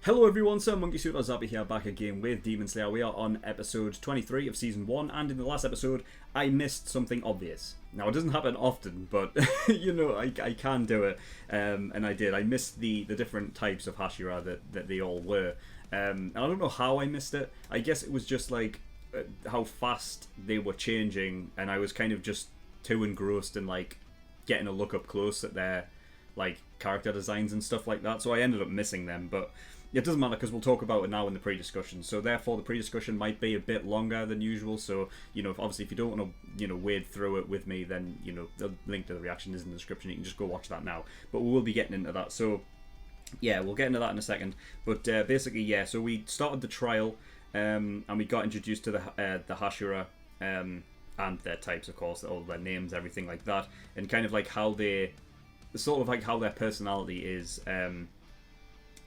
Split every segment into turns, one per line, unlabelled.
Hello everyone, SirMonkeySuit or Zabi here, back again with Demon Slayer. We are on episode 23 of season 1, and in the last episode I missed something obvious. Now it doesn't happen often, but I can do it, and I did. I missed the different types of Hashira that they all were, and I don't know how I missed it. I guess it was just like how fast they were changing, and I was kind of just too engrossed in like getting a look up close at their like character designs and stuff like that, so I ended up missing them, but it doesn't matter because we'll talk about it now in the pre-discussion. So therefore, the pre-discussion might be a bit longer than usual. So obviously, if you don't want to wade through it with me, then the link to the reaction is in the description. You can just go watch that now. But we will be getting into that. So yeah, we'll get into that in a second. But basically, yeah. So we started the trial, and we got introduced to the Hashira, and their types, of course, all their names, everything like that, and kind of like how they, sort of like how their personality is.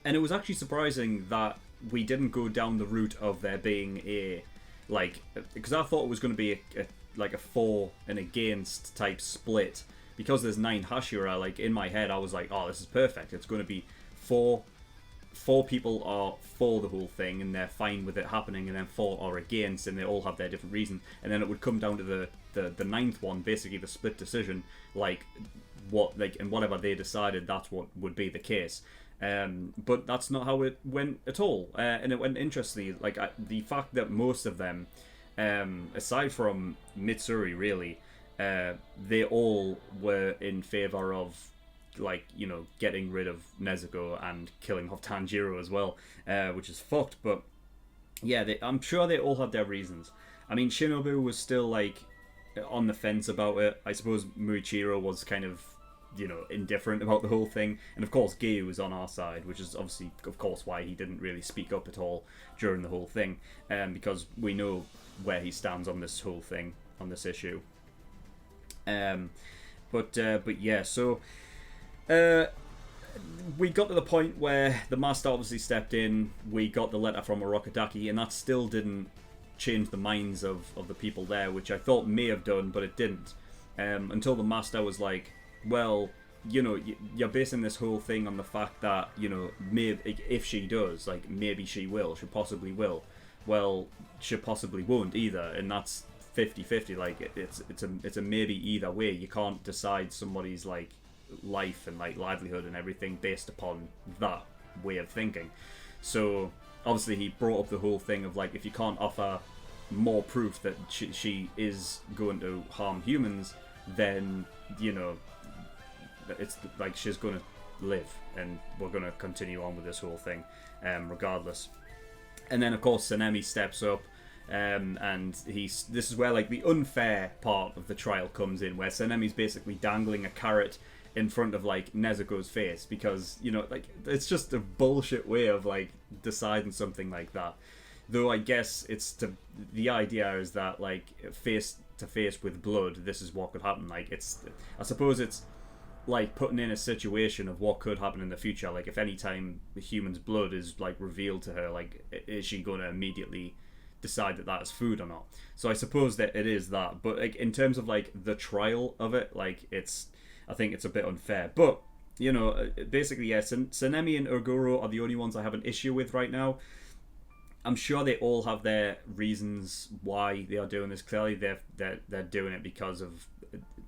And it was actually surprising that we didn't go down the route of there being a, like, because I thought it was going to be a for and against type split. Because there's 9 Hashira, like, in my head I was like, oh, this is perfect. It's going to be four people are for the whole thing and they're fine with it happening, and then 4 are against, and they all have their different reasons. And then it would come down to the 9th one, basically the split decision, like, and whatever they decided, that's what would be the case. But that's not how it went at all, and it went interestingly. Like the fact that most of them, aside from Mitsuri, really, they all were in favor of, like, getting rid of Nezuko and killing off Tanjiro as well, which is fucked. But yeah, I'm sure they all had their reasons. I mean, Shinobu was still like on the fence about it. I suppose Muichiro was kind of, indifferent about the whole thing, and of course Gyu was on our side, which is obviously, of course, why he didn't really speak up at all during the whole thing, because we know where he stands on this whole thing, on this issue. But yeah, so we got to the point where the master obviously stepped in. We got the letter from Orokodaki, and that still didn't change the minds of the people there, which I thought may have done, but it didn't, until the master was like, well, you're basing this whole thing on the fact that, maybe if she does, like, maybe she will, she possibly will. Well, she possibly won't either, and that's 50-50. Like, it's a maybe either way. You can't decide somebody's, like, life and, like, livelihood and everything based upon that way of thinking. So obviously he brought up the whole thing of, like, if you can't offer more proof that she is going to harm humans, then it's like she's going to live, and we're going to continue on with this whole thing, regardless. And then of course Sanemi steps up, and this is where, like, the unfair part of the trial comes in, where Sanemi's basically dangling a carrot in front of, like, Nezuko's face, because like, it's just a bullshit way of, like, deciding something like that. Though I guess the idea is that, like, face to face with blood, this is what could happen. Like, I suppose it's like putting in a situation of what could happen in the future. Like, if any time the human's blood is, like, revealed to her, like, is she going to immediately decide that is food or not? So I suppose that it is that, but, like, in terms of, like, the trial of it, like, I think it's a bit unfair. But basically, yeah, Sanemi and Oguro are the only ones I have an issue with right now. I'm sure they all have their reasons why they are doing this. Clearly, they're doing it because of,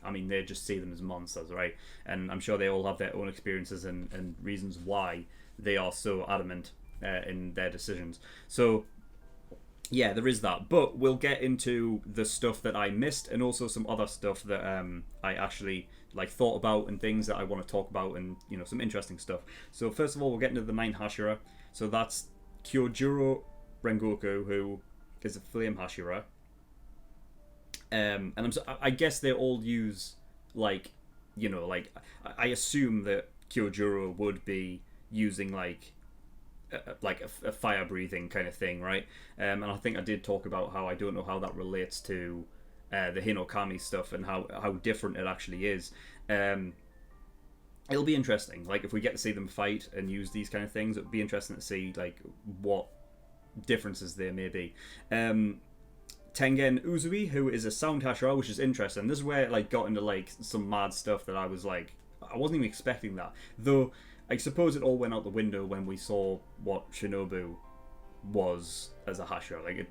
I mean, they just see them as monsters, right? And I'm sure they all have their own experiences and reasons why they are so adamant in their decisions. So yeah, there is that. But we'll get into the stuff that I missed, and also some other stuff that I actually, like, thought about, and things that I want to talk about, and some interesting stuff. So first of all, we'll get into the 9 Hashira. So that's Kyojuro Rengoku, who is a flame Hashira, and I guess they all use, like, like, I assume that Kyojuro would be using, like a fire breathing kind of thing, right? And I think I did talk about how I don't know how that relates to the Hinokami stuff, and how different it actually is. It'll be interesting, like, if we get to see them fight and use these kind of things. It'll be interesting to see, like, what differences there may be. Tengen Uzui, who is a sound Hashira, which is interesting. This is where it, like, got into, like, some mad stuff that I was like, I wasn't even expecting that. Though I suppose it all went out the window when we saw what Shinobu was as a Hashira, like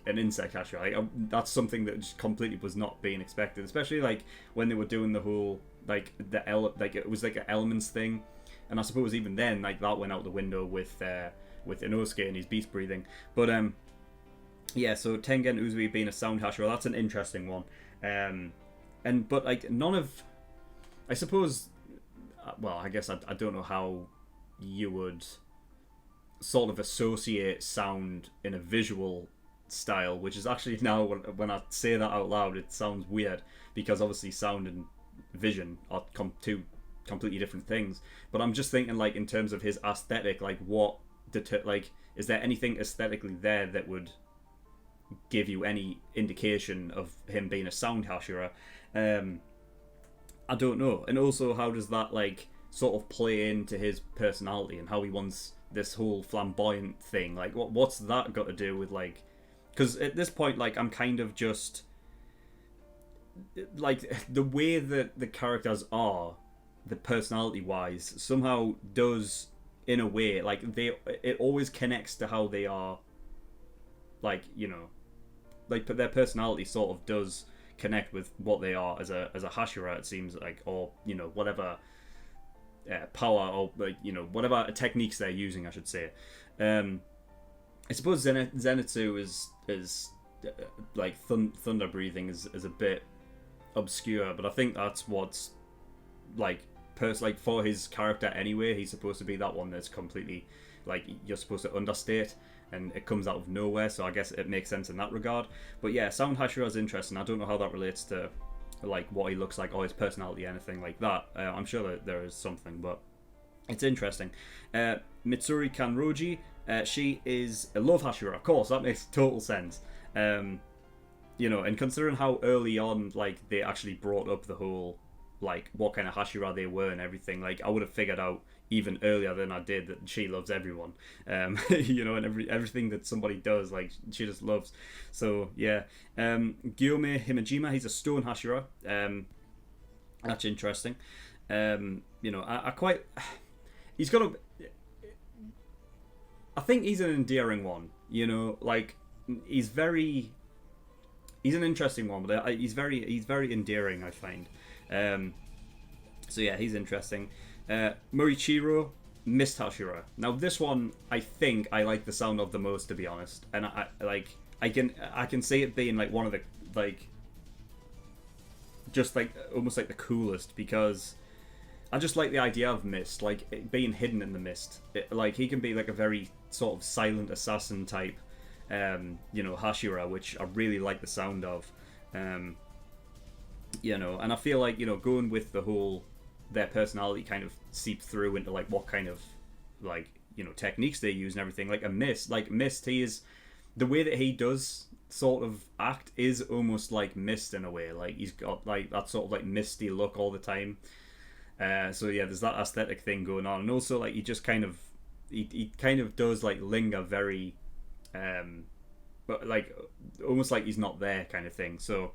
an insect Hashira. Like, that's something that just completely was not being expected, especially like when they were doing the whole like like it was like an elements thing, and I suppose even then like that went out the window with Inosuke and his beast breathing. But yeah, so Tengen Uzui being a sound Hashira, that's an interesting one. But like none of, I suppose, well, I guess I don't know how you would sort of associate sound in a visual style, which is actually now when I say that out loud, it sounds weird because obviously sound and vision are two completely different things. But I'm just thinking like in terms of his aesthetic, like like is there anything aesthetically there that would give you any indication of him being a sound Hashira? I don't know. And also, how does that like sort of play into his personality and how he wants this whole flamboyant thing? Like, what's that got to do with like? Because at this point, like, I'm kind of just like the way that the characters are, the personality wise, somehow does in a way like it always connects to how they are. Like, you know, like their personality sort of does connect with what they are as a Hashira, it seems like, or you know, whatever power or like, you know, whatever techniques they're using, I should say. I suppose Zenitsu is like thunder breathing is a bit obscure, but I think that's what's like like for his character anyway. He's supposed to be that one that's completely like you're supposed to understate, and it comes out of nowhere, so I guess it makes sense in that regard. But yeah, Sound Hashira is interesting. I don't know how that relates to like what he looks like or his personality, anything like that. I'm sure that there is something, but it's interesting. Mitsuri Kanroji, she is a love Hashira, of course, that makes total sense. You know, and considering how early on like they actually brought up the whole like what kind of Hashira they were and everything, like I would have figured out even earlier than I did that she loves everyone. You know, and everything that somebody does, like she just loves. So yeah. Gyome Himejima, he's a stone Hashira. That's interesting. You know, I quite he's got a I think he's an endearing one, you know, like he's an interesting one, but he's very endearing, I find. So yeah, he's interesting. Morichiro, Mist Hashira. Now this one, I think I like the sound of the most, to be honest, and I can see it being like one of the like just like almost like the coolest, because I just like the idea of Mist, like it being hidden in the mist. Like he can be like a very sort of silent assassin type, you know, Hashira, which I really like the sound of. You know, and I feel like, you know, going with the whole their personality kind of seeps through into like what kind of like, you know, techniques they use and everything. Like Mist, he is the way that he does sort of act is almost like Mist in a way. Like he's got like that sort of like misty look all the time. So yeah, there's that aesthetic thing going on, and also like he just kind of he kind of does like linger very but like almost like he's not there kind of thing, so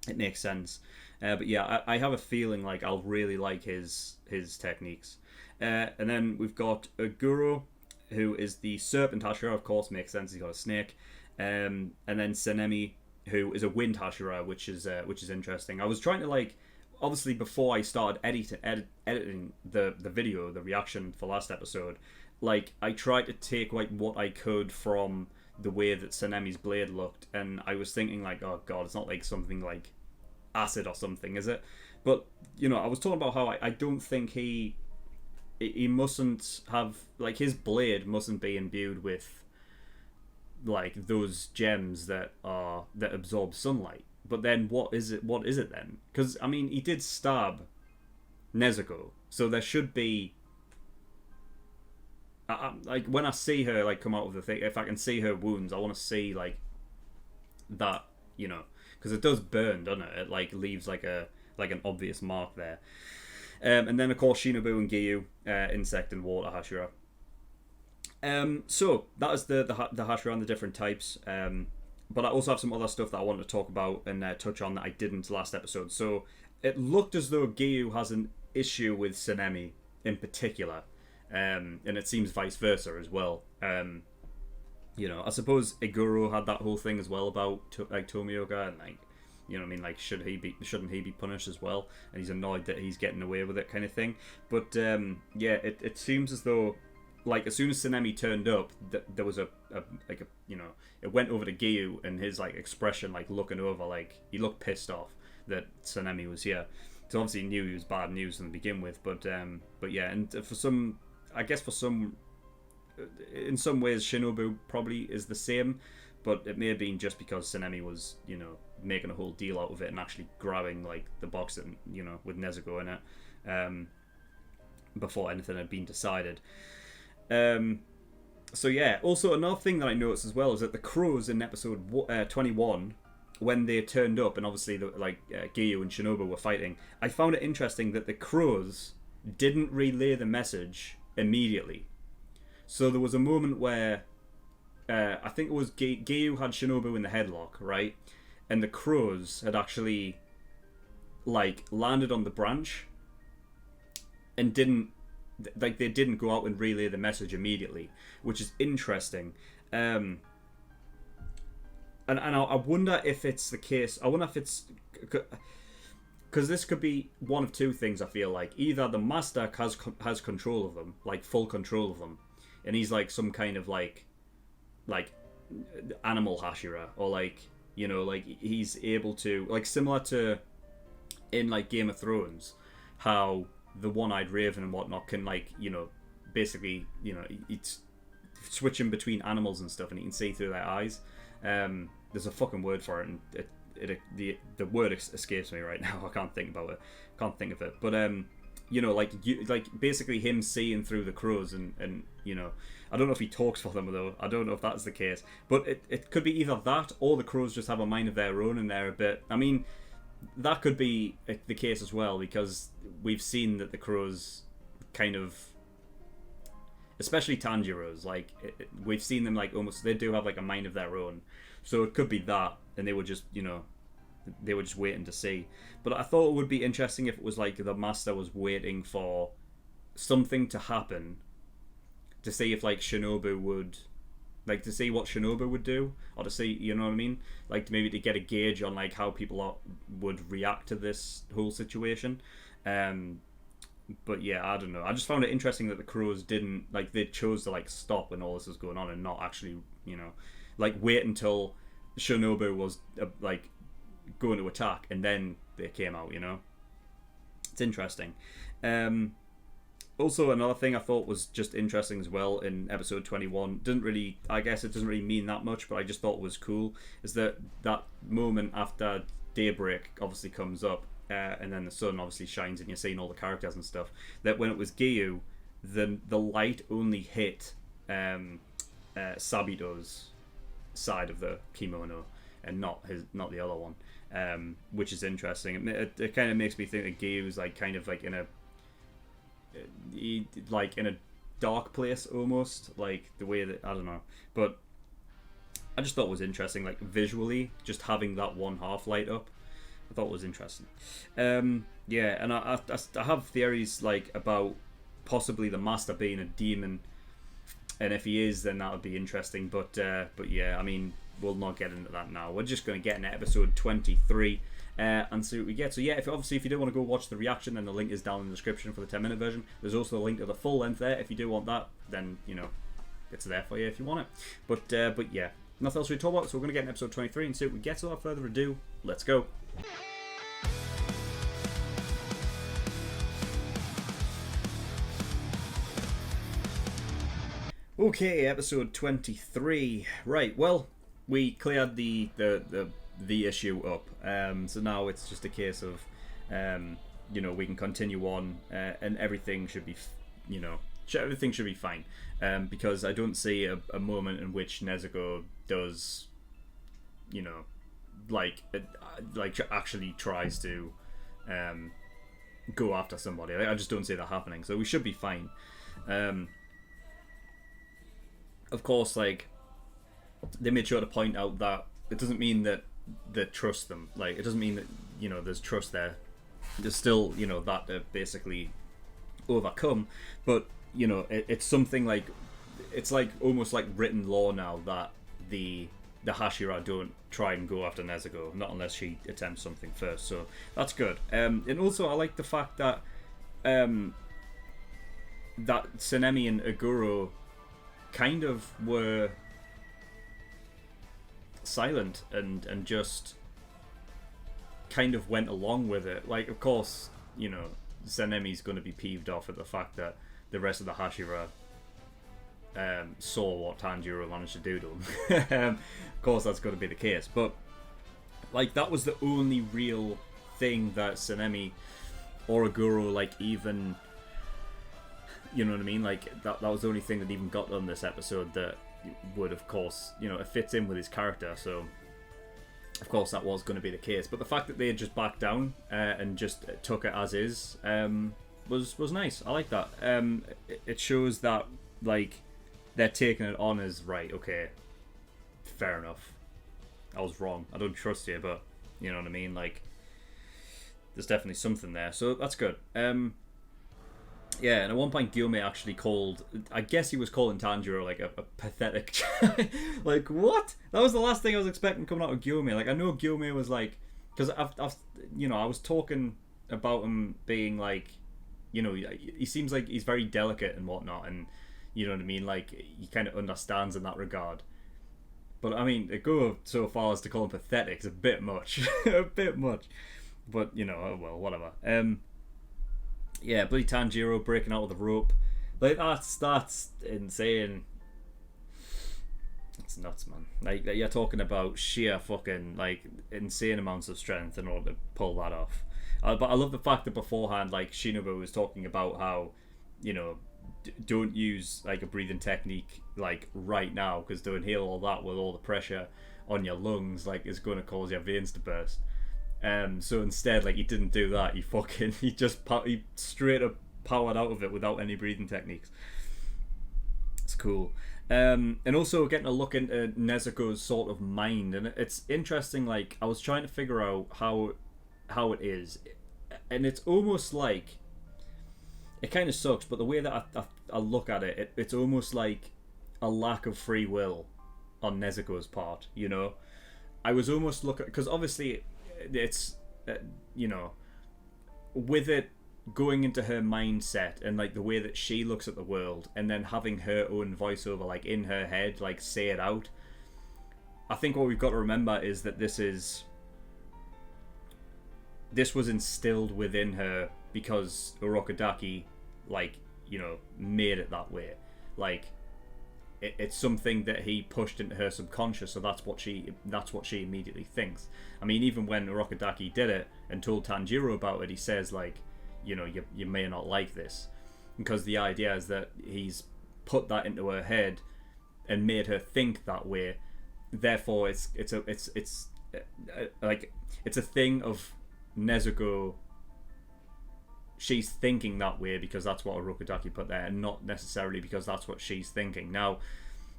it makes sense. But yeah, I have a feeling like I'll really like his techniques. And then we've got Aguro, who is the serpent Hashira, of course, makes sense, he's got a snake. And then Senemi, who is a wind Hashira, which is interesting. I was trying to like, obviously before I started editing the video, the reaction for last episode, like I tried to take like what I could from the way that Senemi's blade looked, and I was thinking like, oh god, it's not like something like acid or something, is it? But you know, I was talking about how I don't think he mustn't have, like, his blade mustn't be imbued with like those gems that absorb sunlight. But then what is it then? Because I mean, he did stab Nezuko, so there should be like when I see her like come out of the thing, if I can see her wounds, I want to see like that, you know, because it does burn, doesn't it? It like leaves like an obvious mark there. And then of course Shinobu and Giyu, insect and water Hashira. So that is the Hashira and the different types. But I also have some other stuff that I wanted to talk about and touch on that I didn't last episode. So it looked as though Giyu has an issue with Senemi. in particular, and it seems vice versa as well. I suppose Iguro had that whole thing as well about like Tomioka, and like, you know what I mean, like shouldn't he be punished as well? And he's annoyed that he's getting away with it, kind of thing. But it seems as though, like, as soon as Tsunemi turned up, there was it went over to Giyu, and his like expression, like looking over, like he looked pissed off that Tsunemi was here. So obviously he knew he was bad news to begin with, but yeah, and in some ways Shinobu probably is the same, but it may have been just because Tsunemi was, making a whole deal out of it and actually grabbing like the box that, with Nezuko in it, before anything had been decided. So yeah, also another thing that I noticed as well is that the crows in episode 21, when they turned up and obviously Giyu and Shinobu were fighting, I found it interesting that the crows didn't relay the message immediately. So there was a moment where I think it was Giyu had Shinobu in the headlock, right? And the crows had actually like landed on the branch and didn't go out and relay the message immediately, which is interesting. And I wonder if it's the case. I wonder if it's because this could be one of two things. I feel like either the master has control of them, like full control of them, and he's like some kind of like animal Hashira, or like he's able to, like, similar to in like Game of Thrones, how the one-eyed raven and whatnot can basically it's switching between animals and stuff, and he can see through their eyes. There's a fucking word for it, and the word escapes me right now. I can't think of it. But basically him seeing through the crows, and I don't know if he talks for them though. I don't know if that's the case, but it could be either that or the crows just have a mind of their own and they're a bit. I mean, that could be the case as well, because we've seen that the crows kind of, especially Tanjiro's, we've seen them almost, they do have a mind of their own. So it could be that, and they were just waiting to see. But I thought it would be interesting if it was like the master was waiting for something to happen to see if Shinobu would, to see what Shinobu would do, or to see, you know what I mean, maybe to get a gauge on how people would react to this whole situation. But yeah, I don't know. I just found it interesting that the crows didn't, they chose to stop when all this was going on and not actually, wait until Shinobu was going to attack and then they came out. It's interesting. Also, another thing I thought was just interesting as well in episode 21, I guess it doesn't really mean that much, but I just thought was cool, is that moment after daybreak obviously comes up, and then the sun obviously shines and you're seeing all the characters and stuff, that when it was Giyu, the light only hit Sabito's side of the kimono and not the other one, which is interesting. It kind of makes me think that Giyu's in a dark place almost, the way that, I don't know, but I just thought it was interesting, visually, just having that one half light up. I thought it was interesting. Yeah, and I have theories about possibly the master being a demon, and if he is, then that would be interesting. But yeah, I mean, we'll not get into that now. We're just going to get into episode 23 and see what we get. So yeah, if you do want to go watch the reaction, then the link is down in the description for the 10-minute version. There's also a link to the full length there. If you do want that, then it's there for you if you want it. But yeah, nothing else to talk about. So we're going to get in episode 23 and see what we get. So without further ado, let's go. Okay, episode 23. Right, well, we cleared the issue up. So now it's just a case of, we can continue on, and everything should be, everything should be fine. Because I don't see a moment in which Nezuko does, actually tries to go after somebody. I just don't see that happening. So we should be fine. Of course, they made sure to point out that it doesn't mean that they trust them. It doesn't mean that, there's trust there. There's still, that basically overcome. But you know, it's something like, it's like almost like written law now that the Hashira don't try and go after Nezuko, not unless she attempts something first. So that's good. And also I like the fact that that Tsunemi and Aguro kind of were silent and just kind of went along with it. Like, of course, you know, Tsunemi's going to be peeved off at the fact that the rest of the Hashira saw what Tanjiro managed to do to him. Of course, that's going to be the case. But, like, that was the only real thing that Tsunemi or Aguro, like, even... You know what I mean? Like, that was the only thing that even got on this episode that would, of course, you know, it fits in with his character, so of course that was going to be the case. But the fact that they had just backed down and just took it as is was nice. I like that. It shows that, like, they're taking it on as, right, okay, fair enough, I was wrong, I don't trust you, but you know what I mean? Like, there's definitely something there, so that's good. Yeah, and at one point Gyume actually called, I guess he was calling Tanjiro like a pathetic child. Like, what? That was the last thing I was expecting coming out of Gyume. Like, I know Gyume was like, because I've you know, I was talking about him being like, you know, he seems like he's very delicate and whatnot, and you know what I mean, like, he kind of understands in that regard. But I mean, to go so far as to call him pathetic is a bit much. A bit much. But, you know, oh well, whatever. Yeah, bloody Tanjiro breaking out with the rope. Like, that's insane. It's nuts, man. Like, you're talking about sheer fucking, like, insane amounts of strength in order to pull that off. But I love the fact that beforehand, like, Shinobu was talking about how, you know, don't use, like, a breathing technique, like, right now, because to inhale all that with all the pressure on your lungs, like, is going to cause your veins to burst. So instead, like, he didn't do that. He straight up powered out of it without any breathing techniques. It's cool. And also getting a look into Nezuko's sort of mind, and it's interesting. Like, I was trying to figure out how it is, and it's almost like, it kind of sucks, but the way that I look at it, it's almost like a lack of free will on Nezuko's part. You know, I was almost looking, because obviously it's you know, with it going into her mindset and like the way that she looks at the world, and then having her own voiceover, like, in her head, like, say it out. I think what we've got to remember is that this was instilled within her because Urokodaki, like, you know, made it that way. Like, it's something that he pushed into her subconscious, so that's what she immediately thinks. I mean, even when Urokodaki did it and told Tanjiro about it, he says, like, you know, you may not like this, because the idea is that he's put that into her head and made her think that way. Therefore, it's a thing of Nezuko. She's thinking that way because that's what Urokodaki put there, and not necessarily because that's what she's thinking. Now,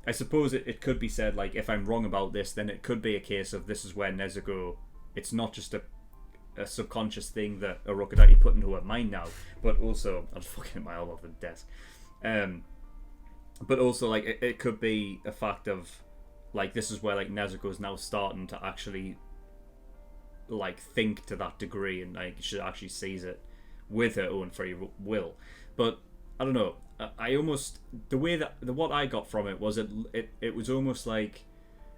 I suppose it could be said, like, if I'm wrong about this, then it could be a case of this is where Nezuko, it's not just a subconscious thing that Urokodaki put into her mind now, but also, I was fucking hit my elbow off the desk. But also, like, it could be a fact of, like, this is where, like, Nezuko's now starting to actually, like, think to that degree, and, like, she actually sees it with her own free will. But I don't know, I almost, the way that what I got from it was it was almost like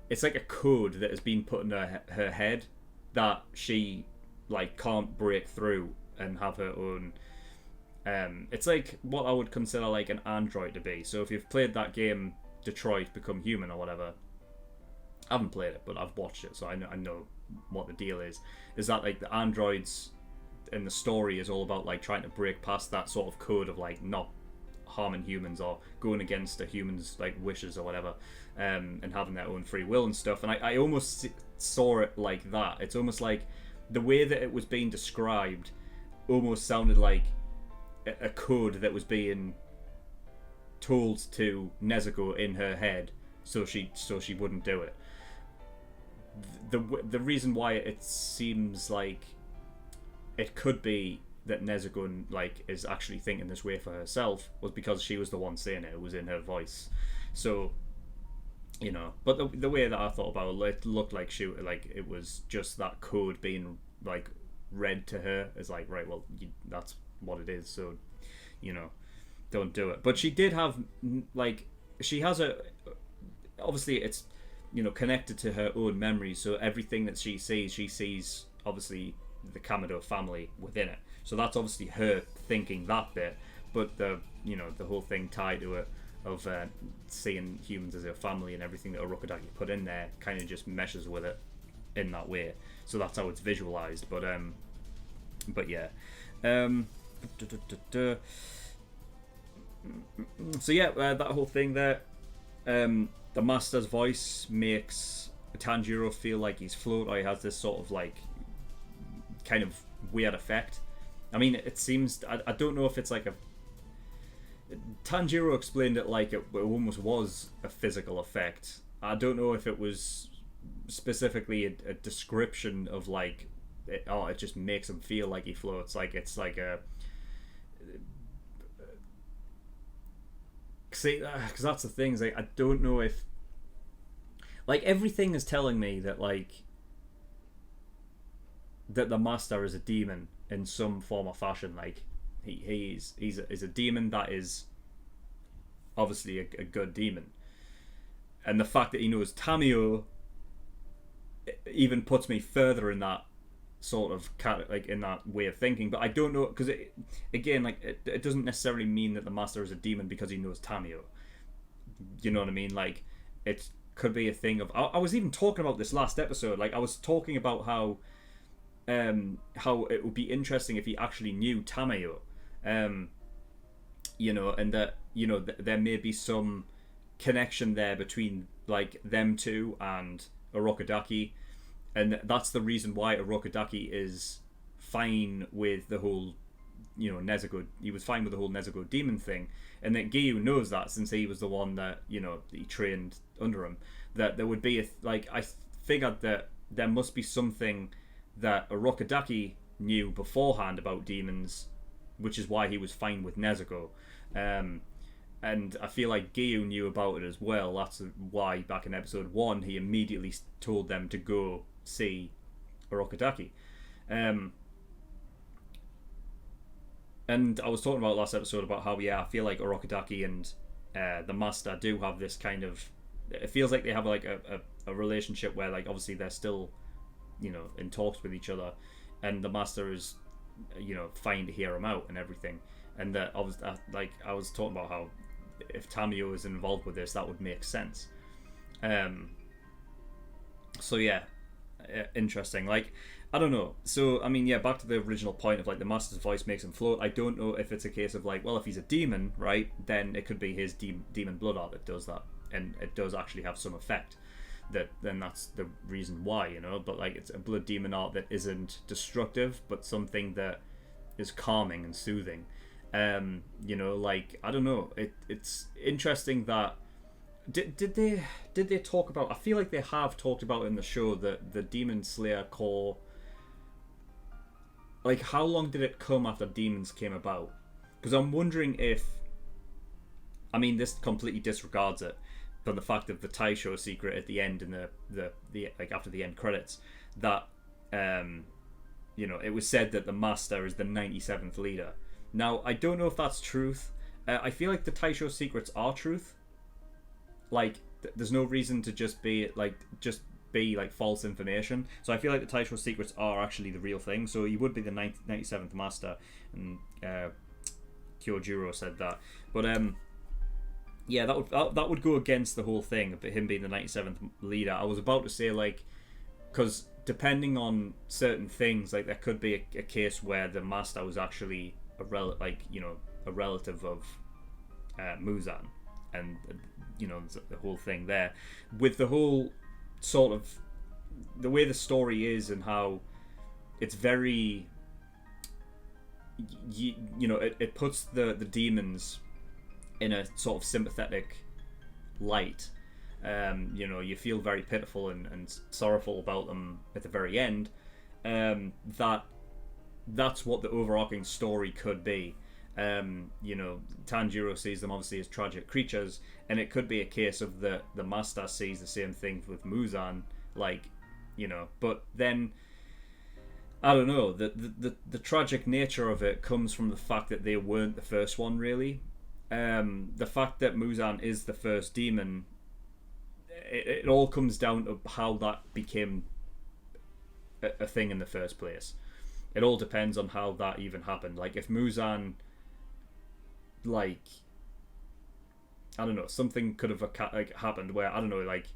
it's like a code that has been put in her head that she, like, can't break through and have her own. It's like what I would consider like an android to be. So if you've played that game Detroit Become Human or whatever, I haven't played it, but I've watched it, so I know what the deal is that, like, the androids in the story is all about, like, trying to break past that sort of code of, like, not harming humans or going against a human's, like, wishes or whatever, and having their own free will and stuff. And I almost saw it like that. It's almost like the way that it was being described almost sounded like a code that was being told to Nezuko in her head, so she wouldn't do it. The reason why it seems like it could be that Nezuko like is actually thinking this way for herself was because she was the one saying it. It was in her voice. So, but the way that I thought about it looked like it was just that code being like read to her as like, right, well, that's what it is. So, don't do it. But she did have like she has obviously it's connected to her own memories. So everything that she sees obviously the Kamado family within it. So that's obviously her thinking that bit. But the whole thing tied to it of seeing humans as a family and everything that Orokodaki put in there kind of just meshes with it in that way. So that's how it's visualized. But yeah. So yeah, that whole thing there. The Master's voice makes Tanjiro feel like he's float, or he has this sort of like kind of weird effect. I mean, it seems I don't know if it's like a Tanjiro explained it like it almost was a physical effect. I don't know if it was specifically a description of like it just makes him feel like he floats. Like it's like a see, because that's the thing. Is like I don't know if like everything is telling me that like that the Master is a demon in some form or fashion. Like he's a demon that is obviously a good demon, and the fact that he knows Tamio even puts me further in that sort of like in that way of thinking. But I don't know, because it doesn't necessarily mean that the Master is a demon because he knows Tamio. You know what I mean? Like it could be a thing of I was even talking about this last episode. Like I was talking about how it would be interesting if he actually knew Tamayo, and that there may be some connection there between like them two and Orokodaki, and that's the reason why Orokodaki is fine with the whole Nezuko. He was fine with the whole Nezuko demon thing, and that Giyu knows that since he was the one that he trained under him. That there would be I figured that there must be something that Orokodaki knew beforehand about demons, which is why he was fine with Nezuko. And I feel like Giyu knew about it as well. That's why back in episode 1 he immediately told them to go see Orokodaki. And I was talking about last episode about how I feel like Orokodaki and the Master do have this kind of, it feels like they have like a relationship where like obviously they're still in talks with each other, and the Master is fine to hear him out and everything. And that I was talking about how if Tamio is involved with this, that would make sense. So yeah, interesting. Like I don't know. So I mean, yeah, back to the original point of like the Master's voice makes him float. I don't know if it's a case of like, well, if he's a demon, right, then it could be his demon blood art that does that, and it does actually have some effect. Then that's the reason why, but like it's a blood demon art that isn't destructive, but something that is calming and soothing. Like I don't know, it's interesting that did they talk about, I feel like they have talked about in the show that the Demon Slayer core, like how long did it come after demons came about? Because I'm wondering if, I mean, this completely disregards it, but the fact of the Taisho secret at the end in the like after the end credits, that it was said that the Master is the 97th leader. Now I don't know if that's truth. I feel like the Taisho secrets are truth. Like there's no reason to just be false information. So I feel like the Taisho secrets are actually the real thing. So he would be the 97th Master, and Kyojuro said that. But yeah, that would go against the whole thing of him being the 97th leader. I was about to say, like, because depending on certain things, like there could be a case where the Master was actually a relative of Muzan, and the whole thing there with the whole sort of the way the story is and how it's very it puts the demons in a sort of sympathetic light. You feel very pitiful and sorrowful about them at the very end. That that's what the overarching story could be. You know, Tanjiro sees them obviously as tragic creatures, and it could be a case of the master sees the same thing with Muzan, like, you know. But then I don't know. The tragic nature of it comes from the fact that they weren't the first one, really. The fact that Muzan is the first demon, it all comes down to how that became a thing in the first place. It all depends on how that even happened. Like, if Muzan, like, I don't know, something could have like happened where, I don't know, like,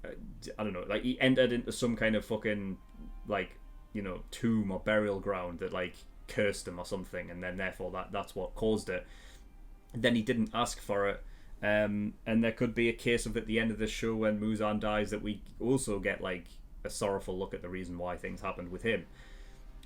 I don't know, like he entered into some kind of fucking, like, you know, tomb or burial ground that like cursed him or something, and then therefore that's what caused it. Then he didn't ask for it. And there could be a case of at the end of the show when Muzan dies that we also get like a sorrowful look at the reason why things happened with him.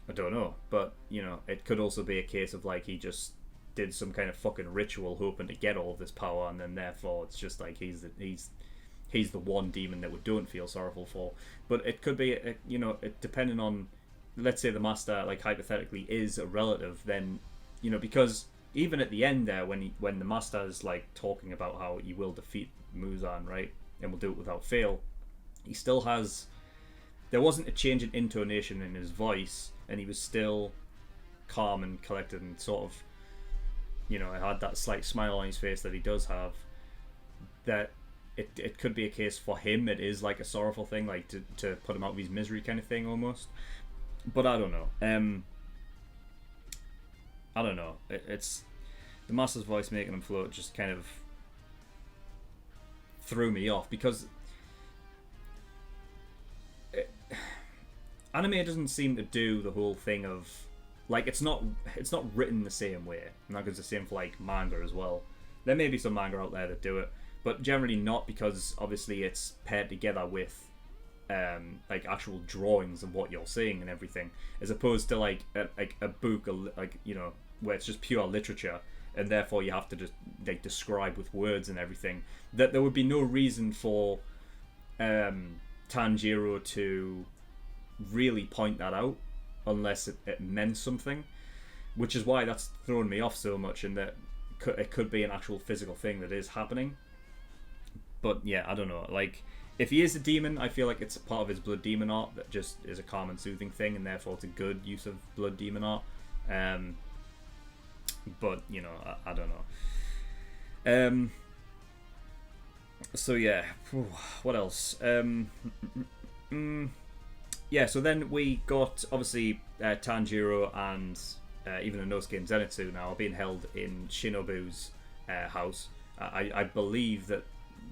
I don't know, but you know, it could also be a case of like he just did some kind of fucking ritual hoping to get all of this power, and then therefore it's just like he's the one demon that we don't feel sorrowful for. But it could be, you know, it depending on, let's say the master, like hypothetically, is a relative, then, you know, because even at the end there, when the master is like talking about how he will defeat Muzan, right, and will do it without fail, he still has. There wasn't a change in intonation in his voice, and he was still calm and collected, and sort of, you know, had that slight smile on his face that he does have. That it could be a case for him, it is like a sorrowful thing, like to put him out of his misery kind of thing almost. But I don't know. I don't know. It's the master's voice making him float just kind of threw me off, because anime doesn't seem to do the whole thing of, like, it's not written the same way, and that goes the same for like manga as well. There may be some manga out there that do it, but generally not, because obviously it's paired together with like actual drawings of what you're seeing and everything, as opposed to like a book, like, you know, where it's just pure literature, and therefore you have to just like describe with words and everything. That there would be no reason for Tanjiro to really point that out unless it meant something, which is why that's thrown me off so much, and that it could be an actual physical thing that is happening. But yeah, I don't know, like, if he is a demon, I feel like it's part of his blood demon art that just is a calm and soothing thing, and therefore it's a good use of blood demon art. But you know, I don't know. So yeah, what else? Yeah, so then we got, obviously, Tanjiro and even Inosuke and Zenitsu now are being held in Shinobu's house. I believe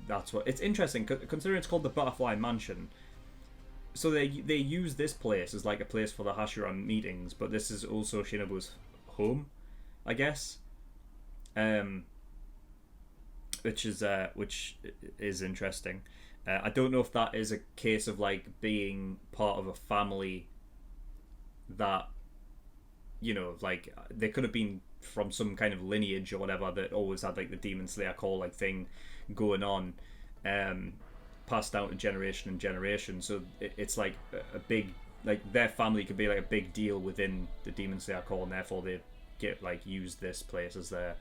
that's what... It's interesting, considering it's called the Butterfly Mansion. So they use this place as like a place for the Hashira meetings, but this is also Shinobu's home, I guess. Which is interesting. I don't know if that is a case of like being part of a family that, you know, like they could have been from some kind of lineage or whatever that always had like the Demon Slayer call like thing going on, passed down to generation and generation. So it's like a big, like their family could be like a big deal within the Demon Slayer call, and therefore they get like use this place as their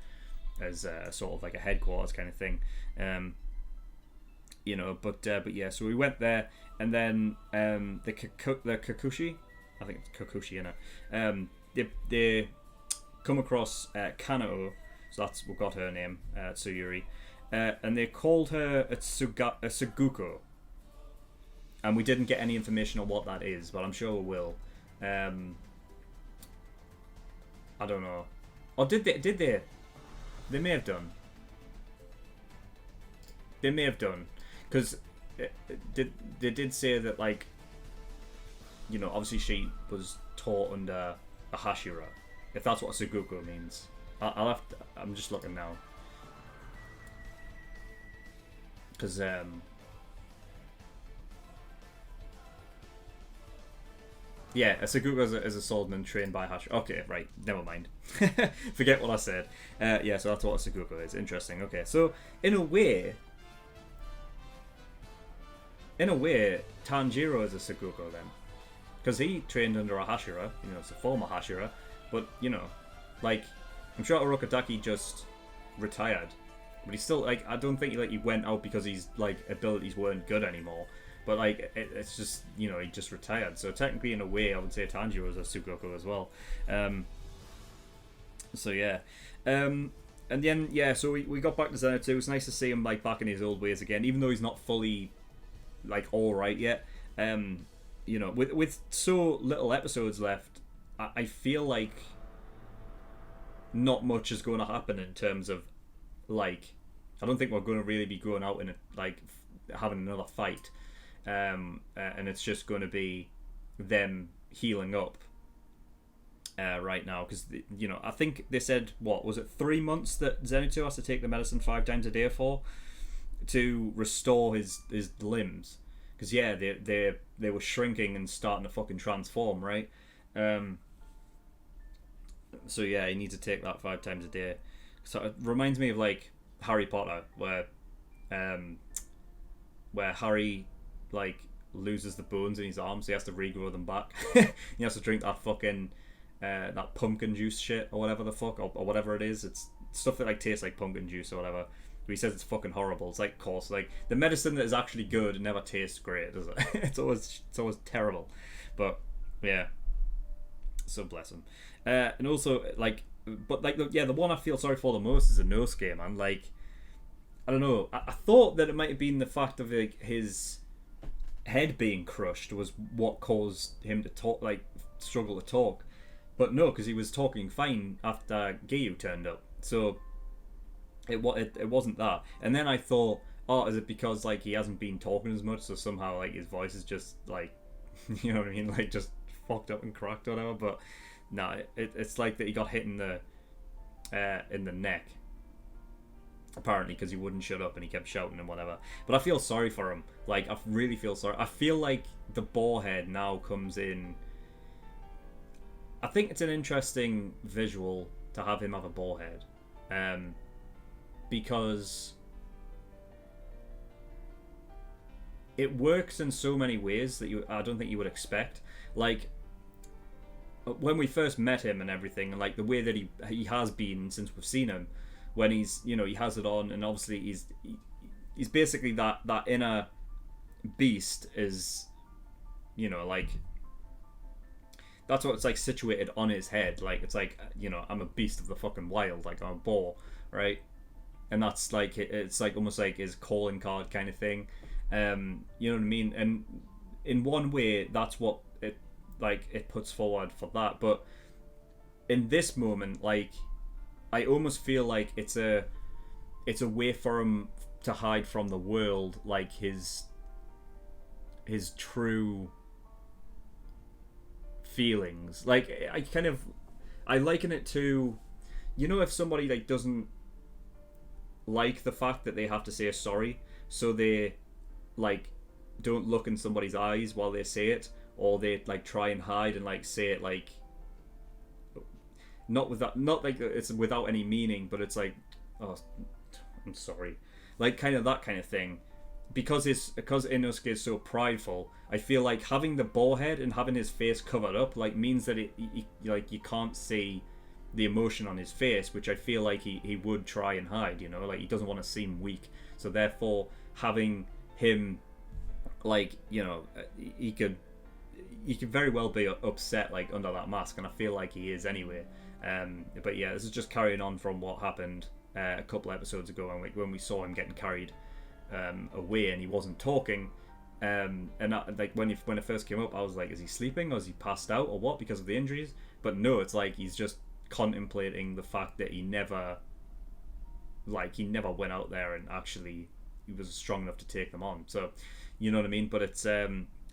sort of like a headquarters kind of thing. You know, but yeah, so we went there, and then the Kakushi, I think it's Kakushi in it. They come across Kanao, so that's what got her name, Tsuyuri, and they called her a Suguko, and we didn't get any information on what that is, but I'm sure we will. I don't know, or did they? They may have done. They may have done. Because they did say that, like, you know, obviously she was taught under a Hashira, if that's what Suguko means. I'm just looking now. Because, yeah, a Suguko is a swordsman trained by Hashira. Okay, right, never mind. Forget what I said. Yeah, so that's what a Suguko is. Interesting, okay. So, in a way, Tanjiro is a Suguko then. because he trained under a Hashira, it's a former Hashira, but like I'm sure Orokataki just retired, but he's still like I don't think he went out because his like abilities weren't good anymore. But like it's just he just retired. So technically, in a way, I would say Tanjiro is a Sugoku as well. So yeah, and then so we got back to Zenitsu. It's nice to see him like back in his old ways again, even though he's not fully like all right yet. With so little episodes left, I feel like not much is going to happen in terms of like I don't think we're going to really be going out in it like having another fight. And it's just going to be them healing up right now because I think they said what was it 3 months that Zenitsu has to take the medicine 5 times a day for to restore his limbs because they were shrinking and starting to fucking transform, right? So yeah, he needs to take that 5 times a day. So it reminds me of like Harry Potter where Harry like loses the bones in his arms, so he has to regrow them back. He has to drink that fucking that pumpkin juice shit or whatever the fuck or whatever it is. It's stuff that like tastes like pumpkin juice or whatever. But he says it's fucking horrible. It's like, of course, like the medicine that is actually good never tastes great, does it? it's always terrible. But yeah, so bless him. And also like, but like the one I feel sorry for the most is Inosuke, man. Like I don't know. I thought that it might have been the fact of like his head being crushed was what caused him to struggle to talk, but no, because he was talking fine after Giyu turned up, so it wasn't that. And then I thought, oh, is it because like he hasn't been talking as much, so somehow like his voice is just like you know what I mean, like just fucked up and cracked or whatever. But no, it's like that he got hit in the neck apparently because he wouldn't shut up and he kept shouting and whatever. But I feel sorry for him. Like I really feel sorry. I feel like the boarhead now comes in. I think it's an interesting visual to have him have a boarhead, because it works in so many ways that I don't think you would expect. Like when we first met him and everything, and like the way that he has been since we've seen him. When he's, he has it on, and obviously he's basically that inner beast is, like that's what it's like situated on his head. Like it's like I'm a beast of the fucking wild, like I'm a boar, right? And that's like it's like almost like his calling card kind of thing. You know what I mean? And in one way, that's what it puts forward for that. But in this moment, like. I almost feel like it's a way for him to hide from the world, like his true feelings. Like I liken it to, if somebody like doesn't like the fact that they have to say sorry, so they like don't look in somebody's eyes while they say it, or they like try and hide and like say it like. Not like it's without any meaning, but it's like, oh, I'm sorry, like kind of that kind of thing. Because Inosuke is so prideful, I feel like having the boarhead and having his face covered up like means that like you can't see the emotion on his face, which I feel like he would try and hide. Like he doesn't want to seem weak, so therefore having him like he could very well be upset like under that mask, and I feel like he is anyway. But yeah, this is just carrying on from what happened a couple episodes ago, and when we saw him getting carried away and he wasn't talking. And like when it first came up, I was like, is he sleeping or is he passed out or what because of the injuries? But no, it's like he's just contemplating the fact that he never went out there and actually he was strong enough to take them on. So you know what I mean? But it's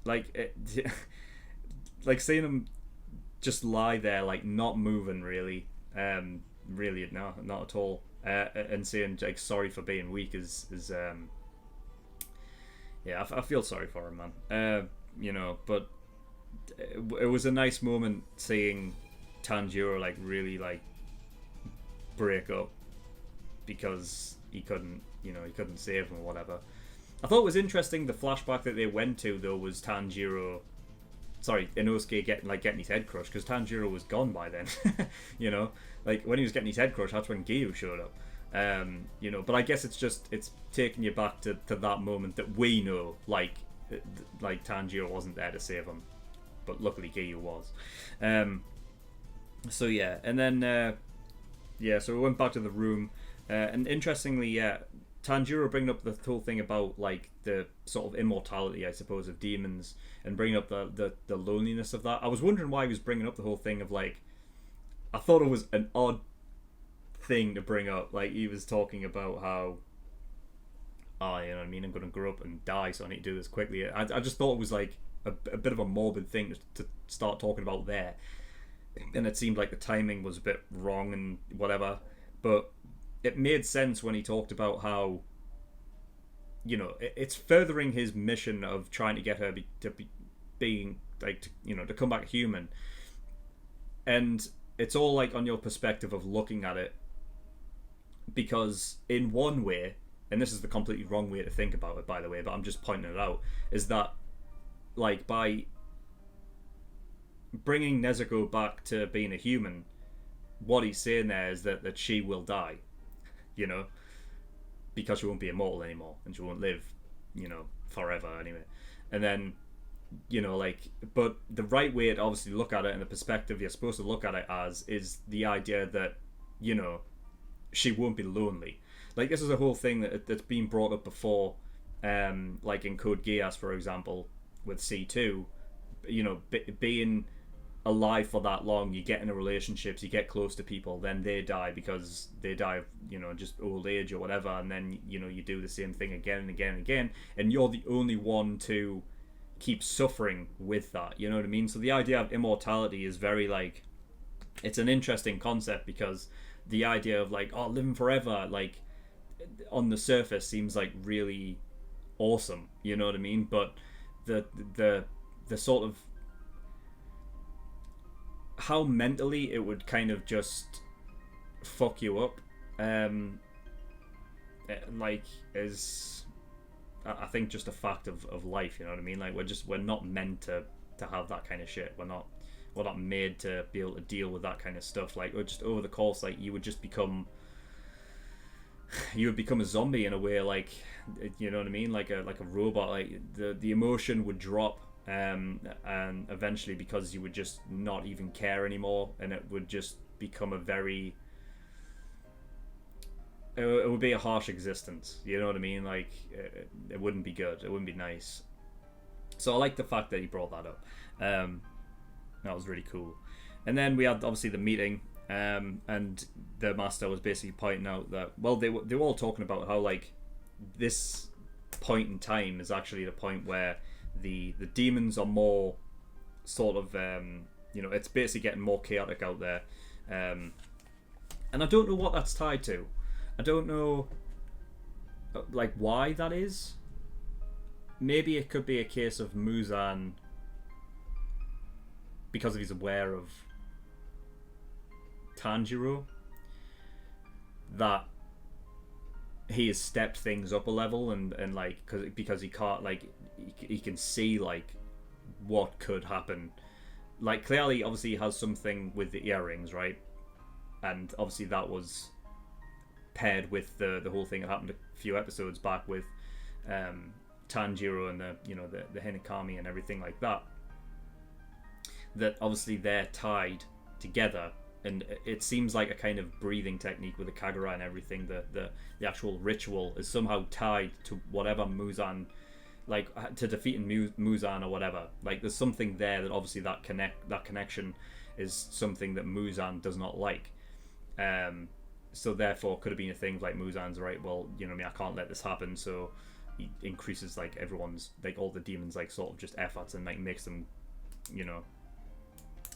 like seeing him just lie there, like not moving really, really no, not at all, and saying like sorry for being weak is yeah, I feel sorry for him, man. But it was a nice moment seeing Tanjiro like really like break up because he couldn't save him or whatever. I thought it was interesting the flashback that they went to though was Tanjiro sorry, Inosuke getting his head crushed, because Tanjiro was gone by then. You know, like when he was getting his head crushed, that's when Giyu showed up. You know, but I guess it's taking you back to that moment that we know, like Tanjiro wasn't there to save him, but luckily Giyu was. So yeah, and then so we went back to the room, and interestingly, Tanjiro bringing up the whole thing about like the sort of immortality, I suppose, of demons, and bringing up the loneliness of that. I was wondering why he was bringing up the whole thing of like, I thought it was an odd thing to bring up. Like he was talking about how, you know what I mean, I'm going to grow up and die, so I need to do this quickly. I just thought it was like a bit of a morbid thing to start talking about there, and it seemed like the timing was a bit wrong and whatever, but it made sense when he talked about how, you know, it's furthering his mission of trying to get her to come back human, and it's all like on your perspective of looking at it, because in one way, and this is the completely wrong way to think about it, by the way, but I'm just pointing it out, is that like by bringing Nezuko back to being a human, what he's saying there is that she will die, you know, because she won't be immortal anymore and she won't live, you know, forever anyway. And then, you know, like, but the right way to obviously look at it, and the perspective you're supposed to look at it as, is the idea that, you know, she won't be lonely. Like, this is a whole thing that's been brought up before, like in Code Geass, for example, with C2, you know, being alive for that long, you get into relationships, you get close to people, then they die because they die of, you know, just old age or whatever, and then, you know, you do the same thing again and again and again, and you're the only one to keep suffering with that, you know what I mean? So the idea of immortality is very, like, it's an interesting concept, because the idea of like, oh, living forever, like, on the surface seems like really awesome, you know what I mean? But the sort of how mentally it would kind of just fuck you up, like, is, I think, just a fact of life, you know what I mean? Like, we're not meant to have that kind of shit. We're not made to be able to deal with that kind of stuff. Like, we're just, over the course, like, you would become a zombie in a way, like, you know what I mean? Like a robot. Like, the emotion would drop, and eventually, because you would just not even care anymore, and it would just become it would be a harsh existence, you know what I mean? Like, it wouldn't be good, it wouldn't be nice. So I like the fact that he brought that up. That was really cool. And then we had obviously the meeting, and the master was basically pointing out that, well, they were all talking about how, like, this point in time is actually the point where the demons are more sort of, you know, it's basically getting more chaotic out there, and I don't know what that's tied to. I don't know, like, why that is. Maybe it could be a case of Muzan, because he's aware of Tanjiro, that he has stepped things up a level, and like, because he can't, like, he can see, like, what could happen. Like, clearly, obviously, he has something with the earrings, right? And obviously that was paired with the whole thing that happened a few episodes back with Tanjiro and the Hinokami and everything like that. That obviously they're tied together, and it seems like a kind of breathing technique with the Kagura and everything. The actual ritual is somehow tied to whatever Muzan, like, to defeating Muzan or whatever. Like, there's something there that obviously that connection is something that Muzan does not like. So therefore, could have been a thing like Muzan's right. Well, you know what I mean, I can't let this happen. So he increases, like, everyone's, like, all the demons, like, sort of just efforts, and, like, makes them, you know,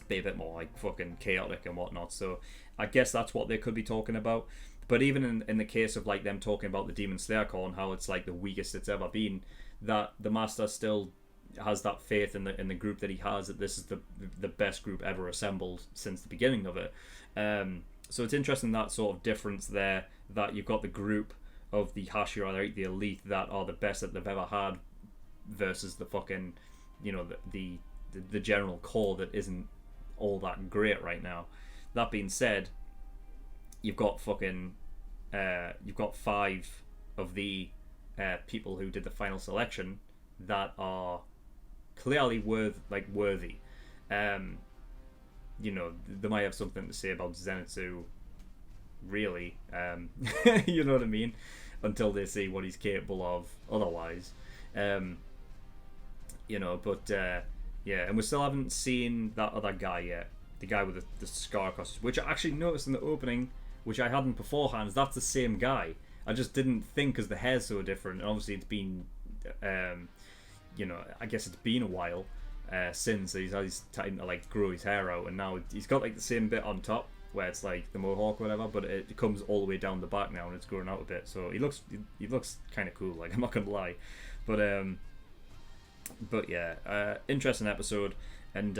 be a bit more, like, fucking chaotic and whatnot. So I guess that's what they could be talking about. But even in the case of, like, them talking about the Demon Slayer Corps and how it's, like, the weakest it's ever been, that the Master still has that faith in the group that he has, that this is the best group ever assembled since the beginning of it. So it's interesting, that sort of difference there, that you've got the group of the Hashira, the elite, that are the best that they've ever had, versus the fucking, you know, the the general core that isn't all that great right now. That being said, you've got 5 of the people who did the final selection that are clearly worthy. You know, they might have something to say about Zenitsu, really. You know what I mean? Until they see what he's capable of otherwise. You know, but yeah, and we still haven't seen that other guy yet. The guy with the scar across his, which I actually noticed in the opening, which I hadn't beforehand. That's the same guy. I just didn't think because the hair's so different. And obviously, it's been, you know, I guess it's been a while since he's time to like grow his hair out, and now he's got like the same bit on top where it's like the mohawk or whatever, but it comes all the way down the back now and it's growing out a bit. So he looks kind of cool. Like, I'm not gonna lie, but yeah, interesting episode, and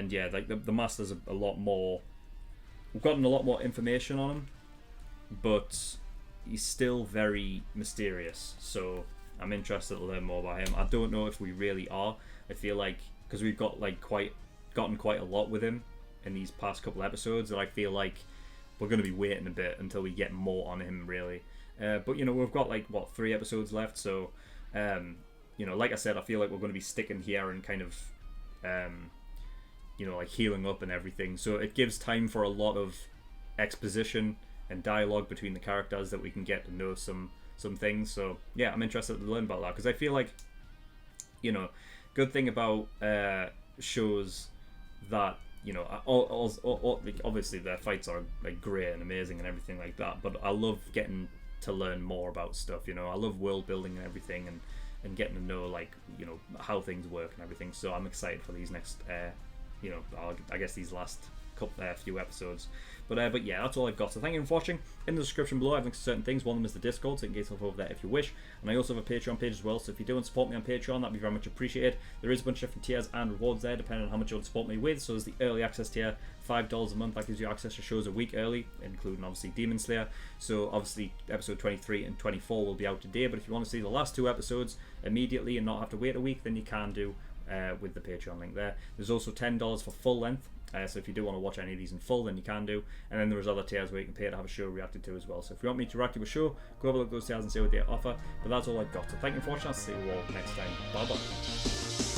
yeah, like the Master's a lot more. We've gotten a lot more information on him, but he's still very mysterious. So I'm interested to learn more about him. I don't know if we really are. I feel like because we've got like gotten quite a lot with him in these past couple episodes, that I feel like we're going to be waiting a bit until we get more on him, really. But you know, we've got like 3 episodes left, so you know, like I said, I feel like we're going to be sticking here and kind of you know, like healing up and everything. So it gives time for a lot of exposition and dialogue between the characters that we can get to know some things. So yeah, I'm interested to learn about that, because I feel like, you know, good thing about shows that, you know, obviously their fights are like great and amazing and everything like that, but I love getting to learn more about stuff. You know, I love world building and everything, and getting to know, like, you know, how things work and everything. So I'm excited for these next you know, I guess these last few episodes. But yeah, that's all I've got. So thank you for watching. In the description below, I have links to certain things. One of them is the Discord, so you can get yourself over there if you wish. And I also have a Patreon page as well, so if you do want to support me on Patreon, that'd be very much appreciated. There is a bunch of different tiers and rewards there, depending on how much you want to support me with. So there's the early access tier, $5 a month. That gives you access to shows a week early, including obviously Demon Slayer. So obviously episode 23 and 24 will be out today, but if you want to see the last 2 episodes immediately and not have to wait a week, then you can do with the Patreon link there. There's also $10 for full length, so if you do want to watch any of these in full, then you can do. And then there's other tiers where you can pay to have a show reacted to as well. So if you want me to react to a show, go have a look at those tiers and see what they offer. But that's all I've got. So thank you for watching. I'll see you all next time. Bye bye.